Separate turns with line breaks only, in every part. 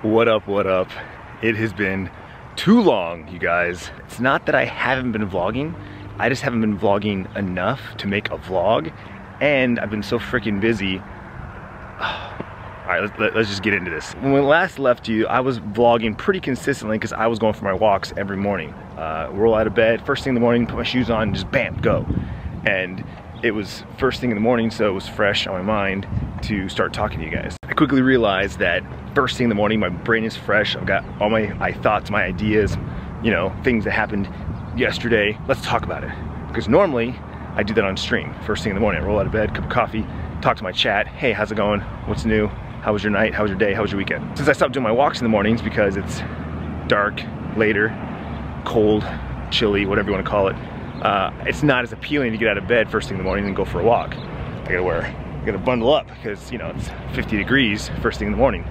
What up, what up? It has been too long, you guys. It's not that I haven't been vlogging, I just haven't been vlogging enough to make a vlog, and I've been so freaking busy. Alright, let's just get into this. When we last left you, I was vlogging pretty consistently because I was going for my walks every morning. Roll out of bed, first thing in the morning, put my shoes on, and just bam, go. And it was first thing in the morning, so it was fresh on my mind to start talking to you guys. I quickly realized that first thing in the morning, my brain is fresh. I've got all my thoughts, my ideas, you know, things that happened yesterday. Let's talk about it. Because normally, I do that on stream. First thing in the morning, I roll out of bed, cup of coffee, talk to my chat. Hey, how's it going? What's new? How was your night? How was your day? How was your weekend? Since I stopped doing my walks in the mornings because it's dark, later, cold, chilly, whatever you want to call it, it's not as appealing to get out of bed first thing in the morning and go for a walk. I gotta bundle up because, you know, it's 50 degrees first thing in the morning.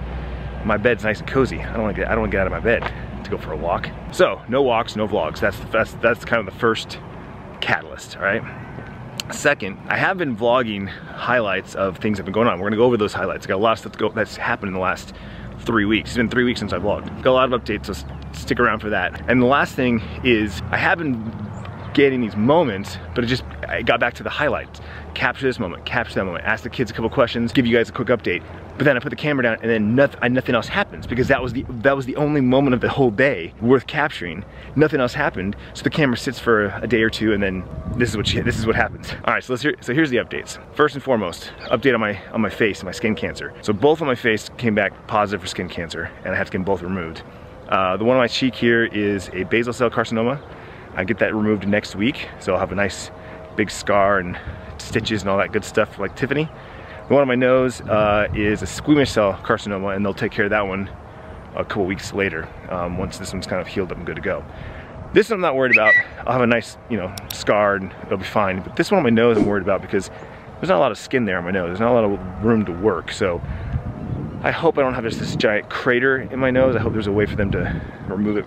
My bed's nice and cozy. I don't want to get out of my bed to go for a walk. So no walks, no vlogs. That's kind of the first catalyst, all right? Second, I have been vlogging highlights of things that have been going on. We're gonna go over those highlights. I got a lot of stuff that's happened in the last 3 weeks. It's been 3 weeks since I vlogged. Got a lot of updates, so stick around for that. And the last thing is, I have been getting these moments, but I got back to the highlights. Capture this moment, capture that moment, ask the kids a couple questions, give you guys a quick update. But then I put the camera down and then nothing else happens because that was the only moment of the whole day worth capturing. Nothing else happened, so the camera sits for a day or two, and then this is what happens. All right, so here's the updates. First and foremost, update on my face, my skin cancer. So both of my face came back positive for skin cancer, and I had to get them both removed. The one on my cheek here is a basal cell carcinoma. I get that removed next week, so I'll have a nice big scar and stitches and all that good stuff like Tiffany. The one on my nose is a squamous cell carcinoma, and they'll take care of that one a couple weeks later, once this one's kind of healed up and good to go. This one I'm not worried about. I'll have a nice, you know, scar and it'll be fine. But this one on my nose I'm worried about because there's not a lot of skin there on my nose. There's not a lot of room to work. So I hope I don't have this giant crater in my nose. I hope there's a way for them to remove it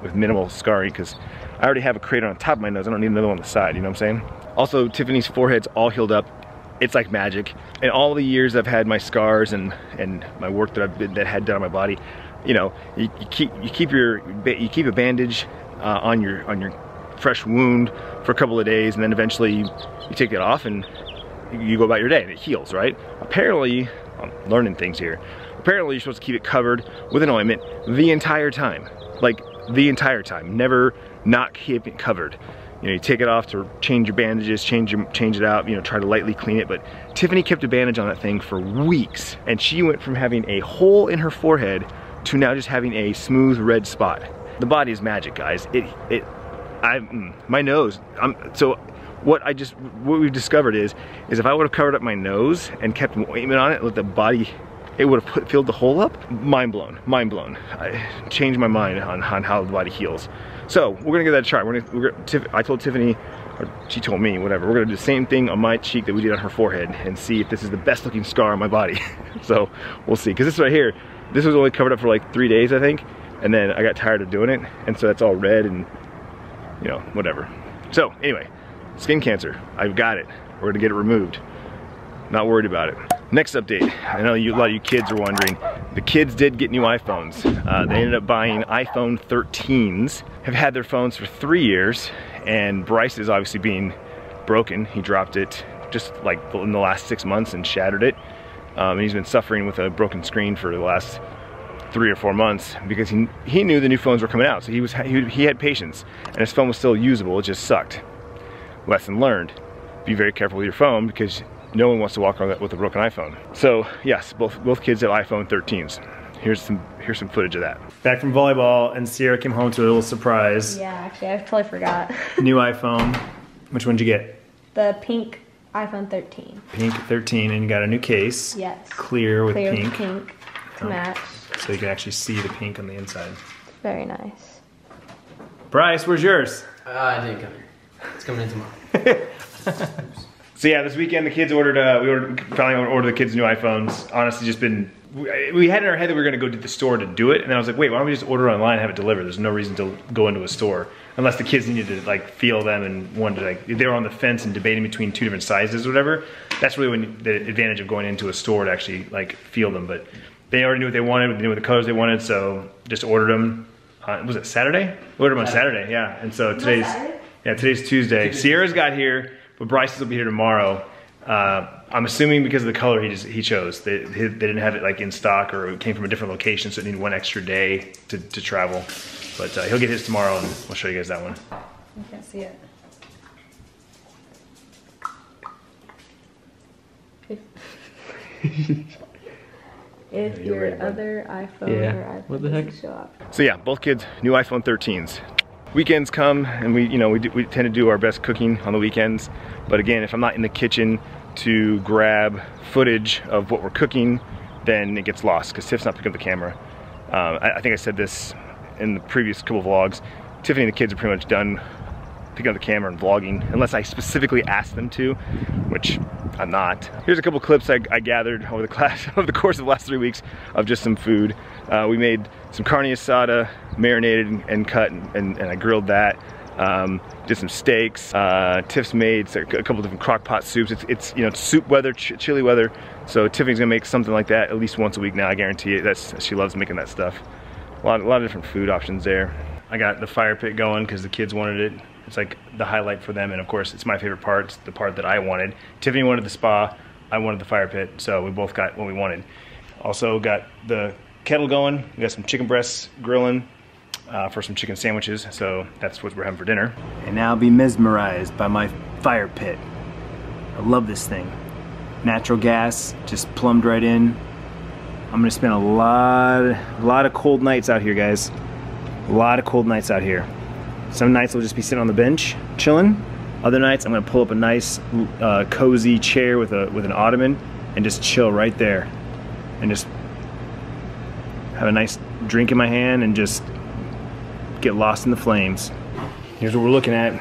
with minimal scarring, because I already have a crater on top of my nose. I don't need another one on the side, you know what I'm saying? Also, Tiffany's forehead's all healed up. It's like magic. And all the years I've had my scars and my work that I've had done on my body, you know, you keep a bandage on your fresh wound for a couple of days, and then eventually you take it off and you go about your day and it heals, right? Apparently, I'm learning things here. Apparently, you're supposed to keep it covered with an ointment the entire time, like the entire time. Never not keep it covered. You know, you take it off to change your bandages, change it out, you know, try to lightly clean it. But Tiffany kept a bandage on that thing for weeks, and she went from having a hole in her forehead to now just having a smooth red spot. The body is magic, guys. My nose. So what we've discovered is if I would have covered up my nose and kept an ointment on it, let the body, it would have filled the hole up. Mind blown, mind blown. I changed my mind on how the body heals. So we're gonna give that a try. I told Tiffany, or she told me, whatever. We're gonna do the same thing on my cheek that we did on her forehead and see if this is the best looking scar on my body. So we'll see, because this right here, this was only covered up for like 3 days, I think, and then I got tired of doing it, and so that's all red and, you know, whatever. So anyway, skin cancer, I've got it. We're gonna get it removed. Not worried about it. Next update, I know a lot of you kids are wondering, the kids did get new iPhones. They ended up buying iPhone 13s, have had their phones for 3 years, and Bryce is obviously being broken. He dropped it just like in the last 6 months and shattered it. And he's been suffering with a broken screen for the last 3 or 4 months because he knew the new phones were coming out, so he had patience, and his phone was still usable, it just sucked. Lesson learned, be very careful with your phone because no one wants to walk around with a broken iPhone. So yes, both kids have iPhone 13s. Here's some footage of that. Back from volleyball, and Sierra came home to a little surprise.
Yeah, actually, I totally forgot.
New iPhone. Which one did you get?
The pink iPhone 13.
Pink 13, and you got a new case.
Yes.
Clear with pink.
Pink to match.
So you can actually see the pink on the inside.
Very nice.
Bryce, where's yours?
I didn't come here. It's coming in tomorrow.
So yeah, this weekend the kids ordered, finally ordered the kids new iPhones. Honestly, just been, we had in our head that we were gonna go to the store to do it, and then I was like, wait, why don't we just order online and have it delivered? There's no reason to go into a store, unless the kids needed to like feel them and wanted to, like, they were on the fence and debating between 2 different sizes or whatever. That's really when the advantage of going into a store to actually like feel them, but they already knew what they wanted, they knew what the colors they wanted, so just ordered them. Was it Saturday? Ordered them on Saturday, yeah. And so today's Tuesday. Sierra's got here, but Bryce's will be here tomorrow. I'm assuming because of the color he chose. They didn't have it like in stock, or it came from a different location, so it needed one extra day to travel. But he'll get his tomorrow, and we'll show you guys that one.
You can't see it. If your other iPhone or iPhone
what the heck?
doesn't show up.
So yeah, both kids, new iPhone 13s. Weekends come, and we tend to do our best cooking on the weekends. But again, if I'm not in the kitchen to grab footage of what we're cooking, then it gets lost because Tiff's not picking up the camera. I think I said this in the previous couple of vlogs. Tiffany and the kids are pretty much done picking up the camera and vlogging, unless I specifically ask them to, which I'm not. Here's a couple clips I gathered over the course of the last 3 weeks of just some food. We made some carne asada, marinated and cut, and I grilled that. Did some steaks. Tiff's made a couple different crock pot soups. It's you know, soup weather, chili weather. So Tiffany's gonna make something like that at least once a week now. I guarantee it. She loves making that stuff. A lot of different food options there. I got the fire pit going because the kids wanted it. It's like the highlight for them, and of course it's my favorite part. It's the part that I wanted. Tiffany wanted the spa, I wanted the fire pit, so we both got what we wanted. Also got the kettle going. We got some chicken breasts grilling for some chicken sandwiches, so that's what we're having for dinner. And now be mesmerized by my fire pit. I love this thing. Natural gas, just plumbed right in. I'm gonna spend a lot of cold nights out here, guys. A lot of cold nights out here. Some nights I'll just be sitting on the bench, chilling. Other nights I'm gonna pull up a nice, cozy chair with an ottoman and just chill right there, and just have a nice drink in my hand and just get lost in the flames. Here's what we're looking at: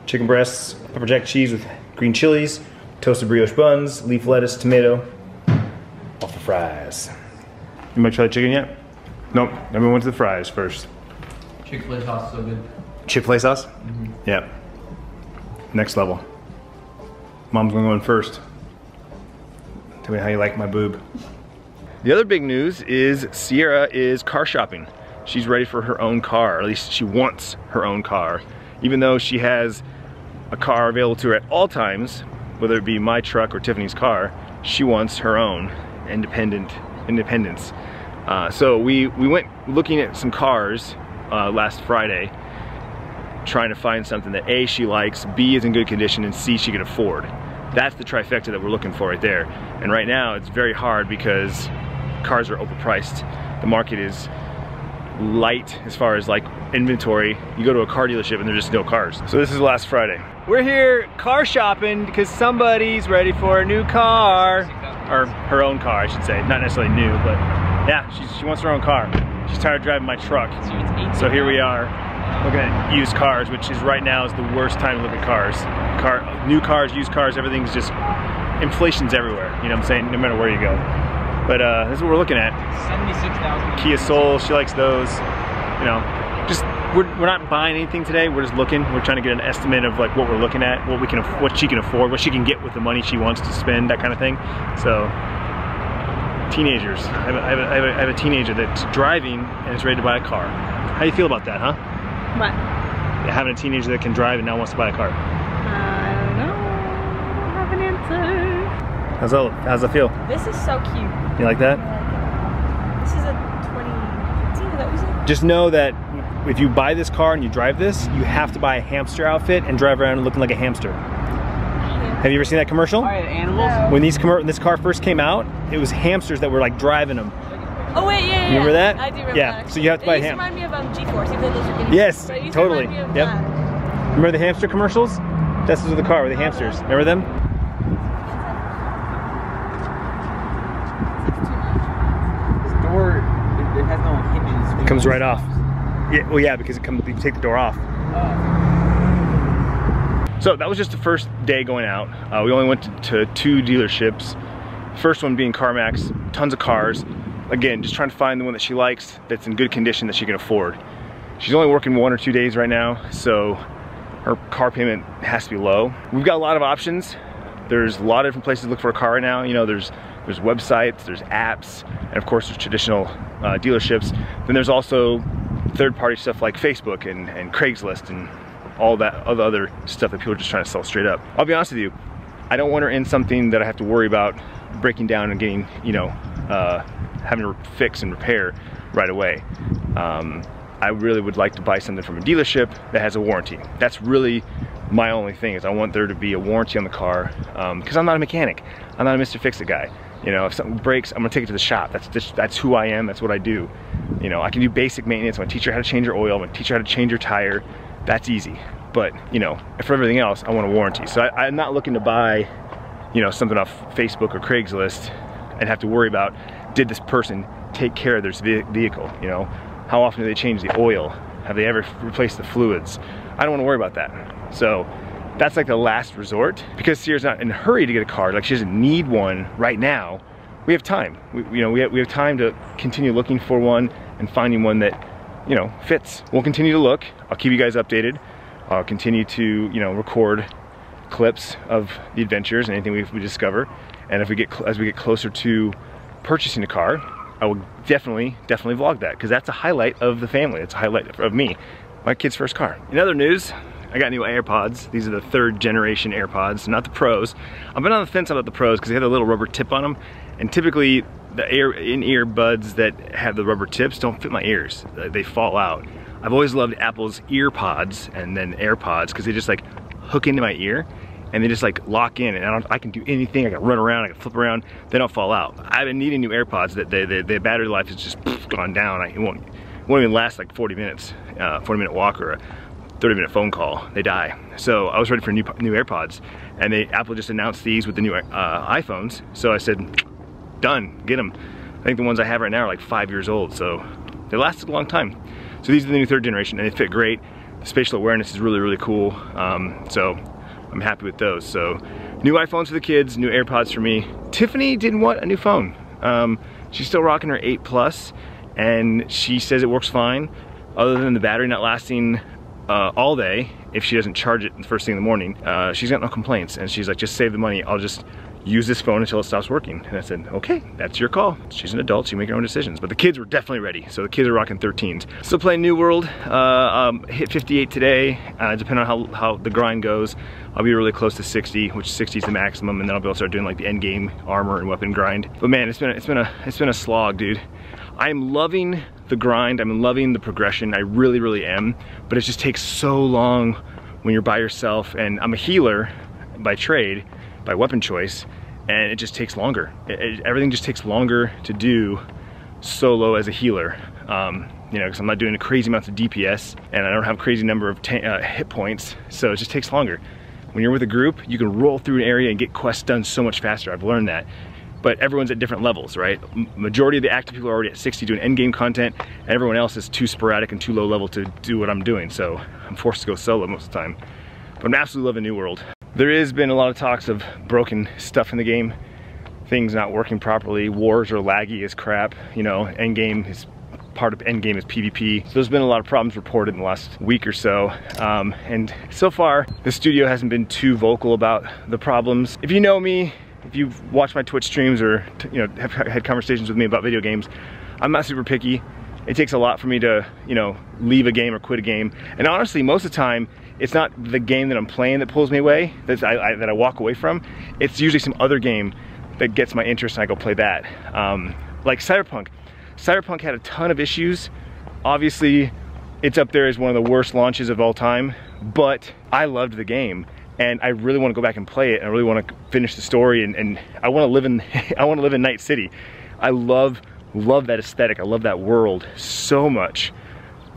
chicken breasts, pepper jack cheese with green chilies, toasted brioche buns, leaf lettuce, tomato, off the fries. Anybody try the chicken yet? Nope. Everyone went to the fries first.
Chick-fil-A sauce is so good.
Chick-fil-A sauce? Mm-hmm. Yep. Next level. Mom's gonna go in first. Tell me how you like my boob. The other big news is Sierra is car shopping. She's ready for her own car, or at least she wants her own car. Even though she has a car available to her at all times, whether it be my truck or Tiffany's car, she wants her own independence. So we went looking at some cars last Friday, trying to find something that A, she likes, B, is in good condition, and C, she can afford. That's the trifecta that we're looking for right there. And right now it's very hard because cars are overpriced. The market is light as far as like inventory. You go to a car dealership and there's just no cars. So this is last Friday. We're here car shopping because somebody's ready for a new car. Or her own car, I should say. Not necessarily new, but yeah, she wants her own car. She's tired of driving my truck. So here we are looking at used cars, which is right now is the worst time to look at cars. New cars, used cars, everything's just, inflation's everywhere. You know what I'm saying? No matter where you go. But this is what we're looking at.
76,000.
Kia Soul, she likes those. You know, just we're not buying anything today. We're just looking. We're trying to get an estimate of like what we're looking at, what she can afford, what she can get with the money she wants to spend, that kind of thing. So, teenagers. I have a teenager that's driving and is ready to buy a car. How do you feel about that, huh?
What?
Having a teenager that can drive and now wants to buy a car.
I don't know. I don't have an answer.
How's that feel?
This is so cute.
You like that?
This is a 2015, is that what you said?
Just know that if you buy this car and you drive this, you have to buy a hamster outfit and drive around looking like a hamster. Have you ever seen that commercial?
All right, animals.
No.
When this car first came out, it was hamsters that were like driving them.
Oh wait, yeah.
Remember that?
I do remember
yeah.
that.
So you have to buy a
hamster. It used to remind me of G-Force, even though those are guinea pigs.
Yes,
But it used to
totally.
remind me
Yep.
of that.
Remember the hamster commercials? That's the car with the hamsters. Remember them?
This door, it has no hinges.
It comes right off. Yeah, well, yeah, because you take the door off. So that was just the first day going out. We only went to 2 dealerships. First one being CarMax, tons of cars. Again, just trying to find the one that she likes, that's in good condition, that she can afford. She's only working 1 or 2 days right now, so her car payment has to be low. We've got a lot of options. There's a lot of different places to look for a car right now. You know, there's there's websites, there's apps, and of course there's traditional dealerships. Then there's also third-party stuff like Facebook and Craigslist and all that other stuff that people are just trying to sell straight up. I'll be honest with you, I don't want her in something that I have to worry about breaking down and getting, you know, having to fix and repair right away. I really would like to buy something from a dealership that has a warranty. That's really my only thing, is I want there to be a warranty on the car, because I'm not a mechanic. I'm not a Mr. Fix-It guy. You know, if something breaks, I'm gonna take it to the shop. That's who I am, that's what I do. You know, I can do basic maintenance. I'm gonna teach her how to change her oil, I'm gonna teach her how to change her tire. That's easy. But, you know, for everything else, I want a warranty. So I'm not looking to buy, you know, something off Facebook or Craigslist and have to worry about, did this person take care of their vehicle, you know? How often do they change the oil? Have they ever replaced the fluids? I don't want to worry about that. So that's like the last resort, because Sierra's not in a hurry to get a car. Like, she doesn't need one right now. We have time. We have time to continue looking for one and finding one that, you know, fits. We'll continue to look. I'll keep you guys updated. I'll continue to, you know, record clips of the adventures and anything we discover. And if as we get closer to purchasing a car, I will definitely vlog that, because that's a highlight of the family. It's a highlight of me, my kid's first car. In other news, I got new AirPods. These are the 3rd generation AirPods, not the Pros. I've been on the fence about the Pros because they have a little rubber tip on them, and typically the in-ear buds that have the rubber tips don't fit my ears. They fall out. I've always loved Apple's EarPods and then AirPods, because they just like hook into my ear and they just like lock in, and I can do anything. I can run around, I can flip around, they don't fall out. I've been needing new AirPods that the battery life has just gone down. It won't even last like 40 minutes, 40-minute walk or a 30-minute phone call. They die. So I was ready for new AirPods, and Apple just announced these with the new iPhones. So I said, done, get them. I think the ones I have right now are like 5 years old, so they lasted a long time. So these are the new 3rd generation, and they fit great. The spatial awareness is really cool. So I'm happy with those. So new iPhones for the kids, new AirPods for me. Tiffany didn't want a new phone. She's still rocking her 8 Plus, and she says it works fine, other than the battery not lasting all day if she doesn't charge it the first thing in the morning. She's got no complaints, and she's like, just save the money, I'll just use this phone until it stops working. And I said, okay, that's your call. She's an adult, she can make her own decisions. But the kids were definitely ready, so the kids are rocking 13s. Still playing New World, hit 58 today. Depending on how the grind goes, I'll be really close to 60, which 60 is the maximum, and then I'll be able to start doing like the end game armor and weapon grind. But man, it's been a slog, dude. I'm loving the grind, I'm loving the progression, I really am, but it just takes so long when you're by yourself, and I'm a healer by trade, by weapon choice, and it just takes longer. Everything just takes longer to do solo as a healer. You know, because I'm not doing crazy amounts of DPS, and I don't have a crazy number of hit points, so it just takes longer. When you're with a group, you can roll through an area and get quests done so much faster. I've learned that. But everyone's at different levels, right? Majority of the active people are already at 60 doing endgame content, and everyone else is too sporadic and too low level to do what I'm doing, so I'm forced to go solo most of the time. But I'm absolutely loving New World. There has been a lot of talks of broken stuff in the game, things not working properly, wars are laggy as crap, you know, endgame is part of endgame is PvP. So there's been a lot of problems reported in the last week or so, and so far the studio hasn't been too vocal about the problems. If you know me, if you've watched my Twitch streams or you know have had conversations with me about video games, I'm not super picky. It takes a lot for me to, you know, leave a game or quit a game. And honestly, most of the time, it's not the game that I'm playing that pulls me away, that I walk away from. It's usually some other game that gets my interest and I go play that. Like Cyberpunk. Cyberpunk had a ton of issues. Obviously, it's up there as one of the worst launches of all time, but I loved the game. And I really want to go back and play it, and I really want to finish the story, and I want to live in I want to live in Night City. I love that aesthetic. I love that world so much.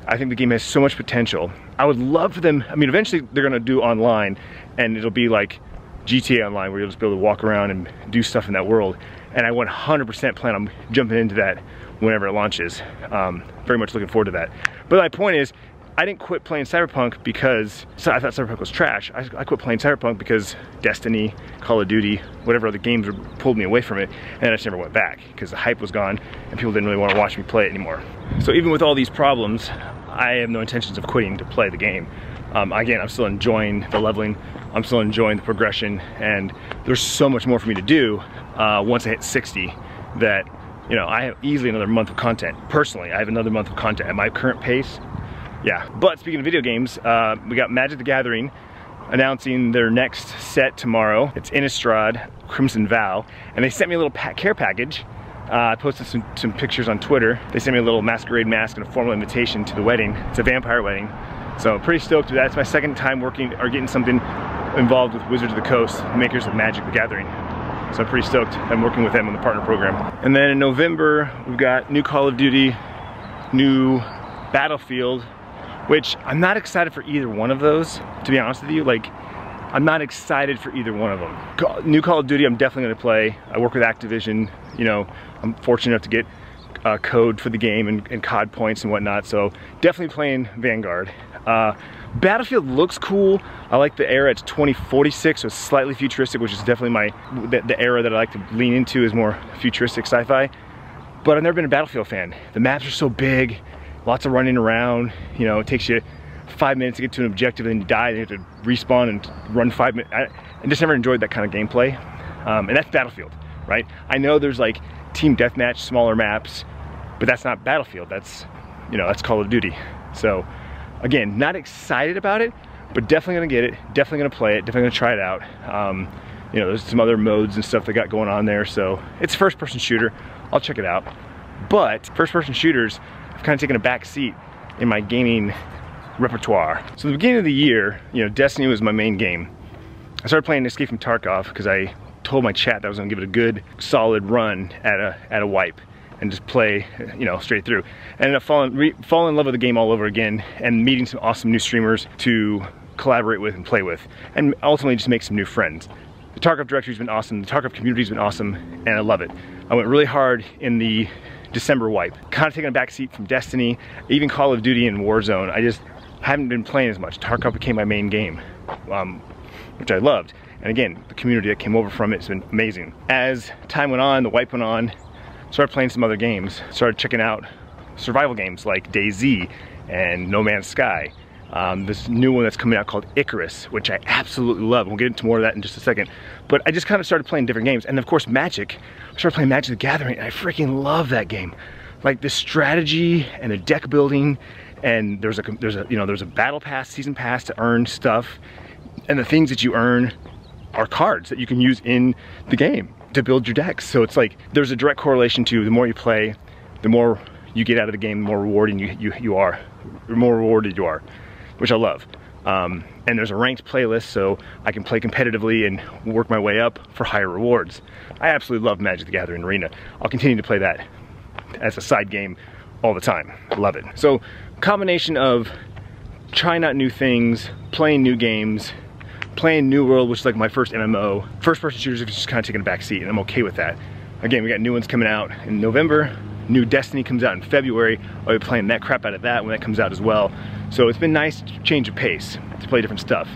I think the game has so much potential. I would love for them, I mean, eventually they're gonna do online, and it'll be like GTA Online, where you'll just be able to walk around and do stuff in that world. And I 100% plan on jumping into that whenever it launches. Very much looking forward to that. But my point is, I didn't quit playing Cyberpunk because I thought Cyberpunk was trash. I quit playing Cyberpunk because Destiny, Call of Duty, whatever other games pulled me away from it, and I just never went back because the hype was gone and people didn't really want to watch me play it anymore. So even with all these problems, I have no intentions of quitting to play the game. Again, I'm still enjoying the leveling, I'm still enjoying the progression, and there's so much more for me to do. once I hit 60 that, you know, I have easily another month of content. Personally, I have another month of content at my current pace. Yeah, but speaking of video games, we got Magic the Gathering announcing their next set tomorrow. It's Innistrad, Crimson Vow, and they sent me a little care package. I posted some pictures on Twitter. They sent me a little masquerade mask and a formal invitation to the wedding. It's a vampire wedding, so pretty stoked with that. It's my second time working or getting something involved with Wizards of the Coast, makers of Magic the Gathering. So I'm pretty stoked. I'm working with them on the partner program. And then in November, we've got new Call of Duty, new Battlefield, which I'm not excited for either one of those, to be honest with you. Like, I'm not excited for either one of them. New Call of Duty, I'm definitely gonna play. I work with Activision, you know, I'm fortunate enough to get code for the game and COD points and whatnot, so definitely playing Vanguard. Battlefield looks cool. I like the era. It's 2046, so it's slightly futuristic, which is definitely the era that I like to lean into, is more futuristic sci-fi. But I've never been a Battlefield fan. The maps are so big, lots of running around. You know, it takes you 5 minutes to get to an objective, and then you die, and you have to respawn and run 5 minutes. I just never enjoyed that kind of gameplay. And that's Battlefield, right? I know there's like team deathmatch, smaller maps, but that's not Battlefield. That's, you know, that's Call of Duty. So again, not excited about it, but definitely gonna get it, definitely gonna play it, definitely gonna try it out. You know, there's some other modes and stuff they got going on there, so it's a first-person shooter. I'll check it out. But first-person shooters have kind of taken a back seat in my gaming repertoire. So at the beginning of the year, you know, Destiny was my main game. I started playing Escape from Tarkov because I told my chat that I was gonna give it a good, solid run at a wipe and just play, you know, straight through. I ended up falling in love with the game all over again and meeting some awesome new streamers to collaborate with and play with, and ultimately just make some new friends. The Tarkov directory's been awesome, the Tarkov community's been awesome, and I love it. I went really hard in the December wipe, kind of taking a back seat from Destiny, even Call of Duty and Warzone. I just haven't been playing as much. Tarkov became my main game, which I loved. And again, the community that came over from it has been amazing. As time went on, the wipe went on, started playing some other games, started checking out survival games like DayZ and No Man's Sky. This new one that's coming out called Icarus, which I absolutely love. We'll get into more of that in just a second. But I just kind of started playing different games. And of course, Magic. I started playing Magic the Gathering, and I freaking love that game. Like the strategy and the deck building, and there's a battle pass, season pass to earn stuff. And the things that you earn are cards that you can use in the game to build your decks. So it's like there's a direct correlation to the more you play, the more you get out of the game, the more rewarding you are, the more rewarded you are, which I love. And there's a ranked playlist, so I can play competitively and work my way up for higher rewards. I absolutely love Magic the Gathering Arena. I'll continue to play that as a side game all the time. Love it. So combination of trying out new things, playing new games, playing New World, which is like my first MMO. First-person shooters have just kind of taken a back seat, and I'm okay with that. Again, we got new ones coming out in November. New Destiny comes out in February. I'll be playing that crap out of that when that comes out as well. So it's been nice to change of pace, to play different stuff.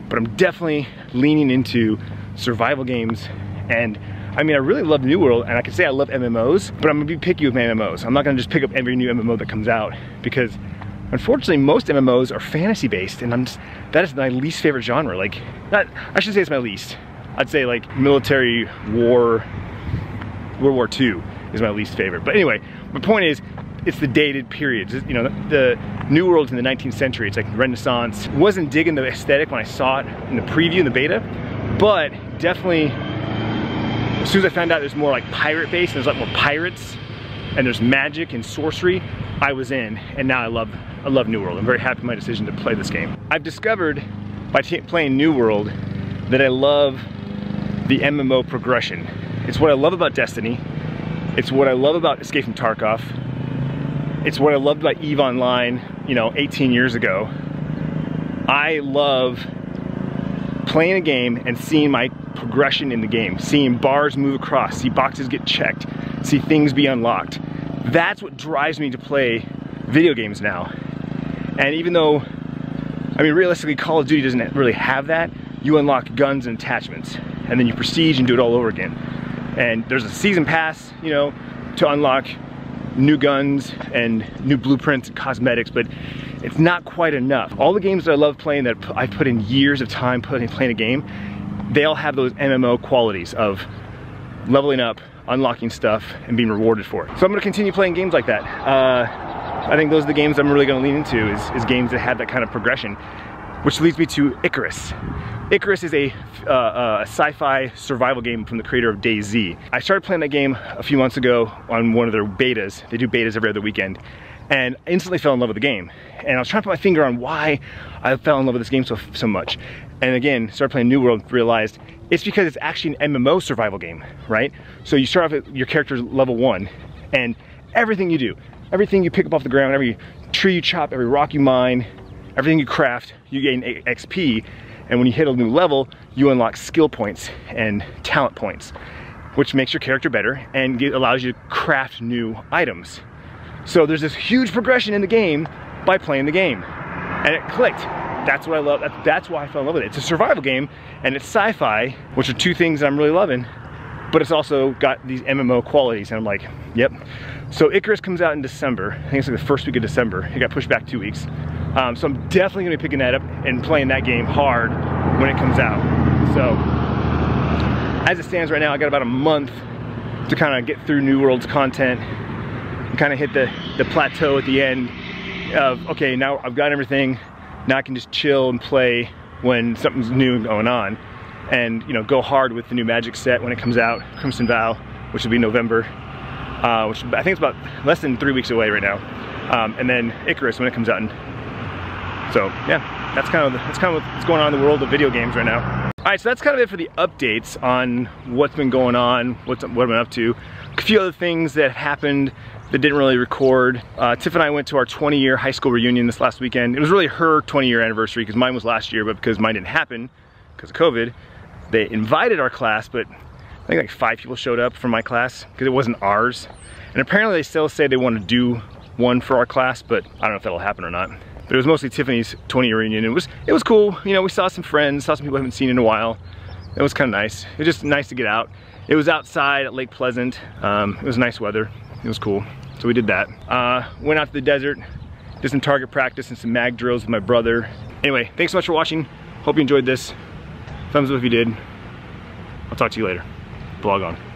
But I'm definitely leaning into survival games, and I mean, I really love New World, and I can say I love MMOs, but I'm gonna be picky with my MMOs. I'm not gonna just pick up every new MMO that comes out, because unfortunately, most MMOs are fantasy-based, and that is my least favorite genre. Like, I should say it's my least. I'd say like military war, World War II is my least favorite. But anyway, my point is, it's the dated periods. You know, the New World's in the 19th century. It's like Renaissance. Wasn't digging the aesthetic when I saw it in the preview, in the beta, but definitely, as soon as I found out there's more like pirate-based, there's a lot more pirates, and there's magic and sorcery, I was in, and now I love New World. I'm very happy with my decision to play this game. I've discovered by playing New World that I love the MMO progression. It's what I love about Destiny. It's what I love about Escape from Tarkov. It's what I loved about EVE Online, you know, 18 years ago. I love playing a game and seeing my progression in the game, seeing bars move across, see boxes get checked, see things be unlocked. That's what drives me to play video games now. And even though, I mean, realistically, Call of Duty doesn't really have that. You unlock guns and attachments, and then you prestige and do it all over again. And there's a season pass, you know, to unlock new guns and new blueprints and cosmetics, but it's not quite enough. All the games that I love playing, that I put in years of time playing a game, they all have those MMO qualities of leveling up, unlocking stuff, and being rewarded for it. So I'm gonna continue playing games like that. I think those are the games I'm really gonna lean into, is games that have that kind of progression, which leads me to Icarus. Icarus is a sci-fi survival game from the creator of DayZ. I started playing that game a few months ago on one of their betas. They do betas every other weekend. And I instantly fell in love with the game. And I was trying to put my finger on why I fell in love with this game so much. And again, started playing New World, realized it's because it's actually an MMO survival game, right? So you start off at your character's level 1, and everything you do, everything you pick up off the ground, every tree you chop, every rock you mine, everything you craft, you gain XP. And when you hit a new level, you unlock skill points and talent points, which makes your character better and allows you to craft new items. So there's this huge progression in the game by playing the game. And it clicked. That's what I love. That's why I fell in love with it. It's a survival game, and it's sci-fi, which are two things that I'm really loving, but it's also got these MMO qualities, and I'm like, yep. So Icarus comes out in December. I think it's like the first week of December. It got pushed back 2 weeks. So I'm definitely gonna be picking that up and playing that game hard when it comes out. So as it stands right now, I got about a month to kind of get through New World's content and kind of hit the plateau at the end of, okay, now I've got everything. Now I can just chill and play when something's new going on, and you know, go hard with the new Magic set when it comes out, Crimson Vow, which will be November, which I think it's about less than 3 weeks away right now, and then Icarus when it comes out. So yeah, that's kind of what's going on in the world of video games right now. All right, so that's kind of it for the updates on what's been going on, what I've been up to. A few other things that happened that didn't really record. Tiff and I went to our 20-year high school reunion this last weekend. It was really her 20-year anniversary, because mine was last year, but because mine didn't happen because of COVID, they invited our class, but I think like 5 people showed up from my class because it wasn't ours. And apparently they still say they want to do one for our class, but I don't know if that'll happen or not. But it was mostly Tiffany's 20-year reunion. It was cool. You know, we saw some friends, saw some people I haven't seen in a while. It was kind of nice. It was just nice to get out. It was outside at Lake Pleasant. It was nice weather. It was cool. So we did that. Went out to the desert, did some target practice and some mag drills with my brother. Anyway, thanks so much for watching. Hope you enjoyed this. Thumbs up if you did. I'll talk to you later. Vlog on.